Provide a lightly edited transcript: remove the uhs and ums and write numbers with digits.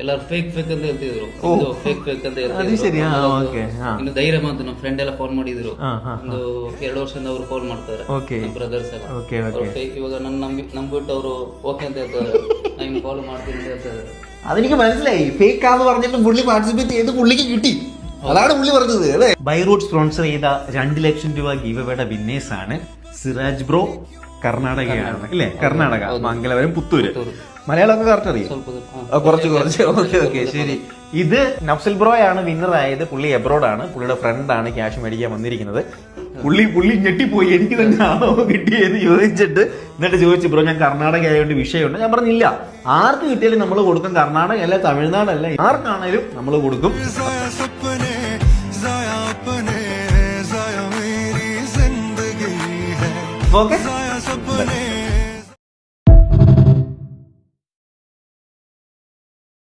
ಎಲ್ಲಾರು ಫೇಕ್ ಅಂತ ಹೇಳ್ತಿದ್ರು. ಫೇಕ್ ಅಂತ ಇನ್ನು ಧೈರ್ಯ ಮಾತು ನಮ್ಮ ಫ್ರೆಂಡ್ ಎಲ್ಲ ಫೋನ್ ಮಾಡಿದ್ರು. ಒಂದು 2 ವರ್ಷದಿಂದ ಅವರು ಫೋನ್ ಮಾಡ್ತಾರೆ, ಬ್ರದರ್ಸ್ ಎಲ್ಲ. ಫೇಕ್ ಇವಾಗ ನನ್ನ ನಂಬಿಟ್ಟು ಅವರು ಓಕೆ ಅಂತ ಹೇಳ್ತಾರೆ, ನಾನು ಫಾಲೋ ಮಾಡ್ತೀನಿ ಅಂತ ಹೇಳ್ತಾರೆ. അതെനിക്ക് മനസ്സിലായി. ഫേക്ക് ആന്ന് പറഞ്ഞിട്ട് പുള്ളി പാർട്ടിസിപ്പേറ്റ് ചെയ്ത് പുള്ളിക്ക് കിട്ടി. അതാണ് പുള്ളി പറഞ്ഞത് അല്ലേ. ബൈറൂട്ട് സ്പോൺസർ ചെയ്ത 2 ലക്ഷം രൂപ ഗീവ് അവേയുടെ വിന്നേഴ്സ് ആണ് സിറാജ് ബ്രോ, കർണാടകയാണ് അല്ലേ? കർണാടക, മംഗലപുരം, പുത്തൂര്. മലയാളമൊക്കെ കറക്റ്റ് അറിയാം? കുറച്ച്. ഓക്കെ ശരി. ഇത് നഫ്സൽ ബ്രോയാണ് വിന്നർ ആയത്. പുള്ളി എബ്രോഡാണ്, പുള്ളിയുടെ ഫ്രണ്ടാണ് ക്യാഷ് മേടിക്കാൻ വന്നിരിക്കുന്നത്. പുള്ളി ഞെട്ടിപ്പോയി, എനിക്ക് തന്നെ ആണോ കിട്ടിയെന്ന് ചോദിച്ചിട്ട്. എന്നിട്ട് ചോദിച്ചു, ബ്രോ ഞാൻ കർണാടക ആയതുകൊണ്ട് വിഷയമുണ്ട്. ഞാൻ പറഞ്ഞില്ല, ആർക്ക് കിട്ടിയാലും നമ്മൾ കൊടുക്കും. കർണാടക അല്ല, തമിഴ്നാടല്ല, ആർക്കാണേലും നമ്മൾ കൊടുക്കും. ഓക്കെ.